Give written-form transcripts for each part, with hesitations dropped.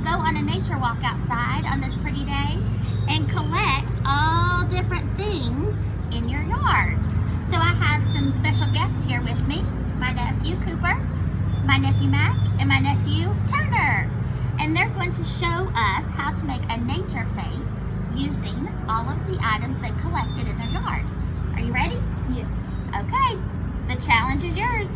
go on a nature walk outside on this pretty day and collect all different things in your yard. So I have some special guests here with me. My nephew Cooper, my nephew Mac, and my nephew Turner. And they're going to show us how to make a nature face using all of the items they collected in their yard. Are you ready? Yes. Okay, the challenge is yours.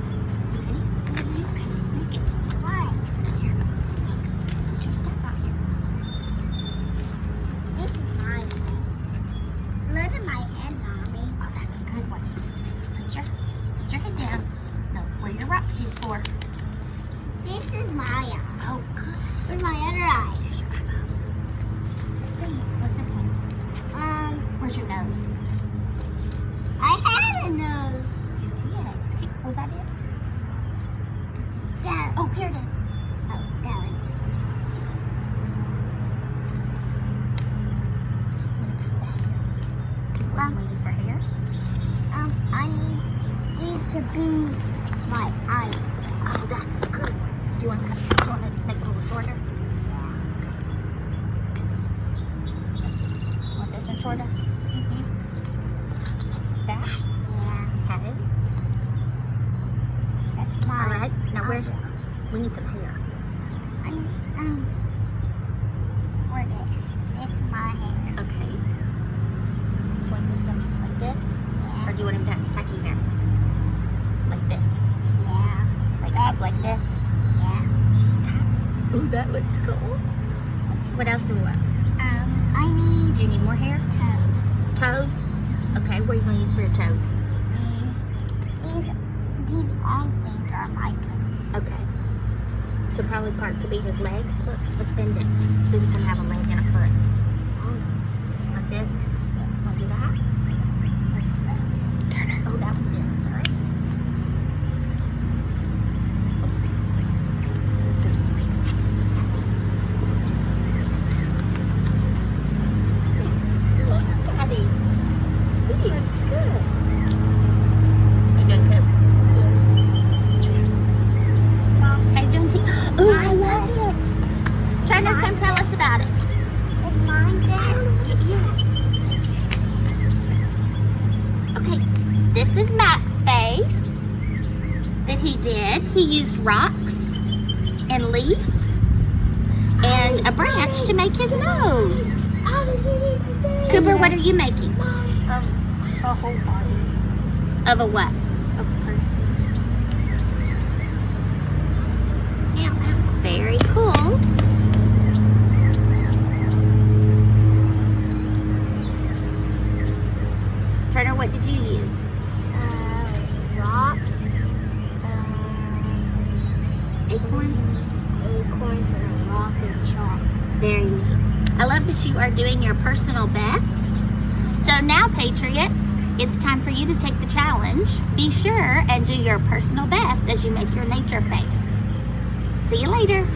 For? This is my eye. Oh, good. Where's my other eye? There's your eyeball. Let's see. What's this one? Where's your nose? I had a nose. You did. Was that it? Let's see. Down. Oh, here it is. Oh, down. What about the hair? What do we use for hair? I need these to be my eye. Oh, that's a good one. Do you want to make it a little shorter? Yeah. Want this one shorter? Mm-hmm. That? Yeah. Okay. That's All mine. right. Now where's we need some hair. Where this? This is my hair. Okay. Want this something like this? Yeah. Or do you want him to have spiky hair? Like this? Yeah. Like up like this? Yeah. Ooh, that looks cool. What else do we want? I need Do you need more hair? toes. Toes? Okay, what are you going to use for your toes? These long things are my toes. Okay. So probably part could be his leg. Look, let's bend it so he can have a leg and a foot. Like this. Want to do that? Turner. Oh, that one bends, all right? Come tell us about it. Is mine there? Yes. Okay, this is Mac's face that he did. He used rocks and leaves and a branch to make his nose. Cooper, what are you making? A whole body. Of a what? A person. Very cool. Turner, what did you use? Rocks. Acorns and a rock and chalk. Very neat. I love that you are doing your personal best. So now, Patriots, it's time for you to take the challenge. Be sure and do your personal best as you make your nature face. See you later.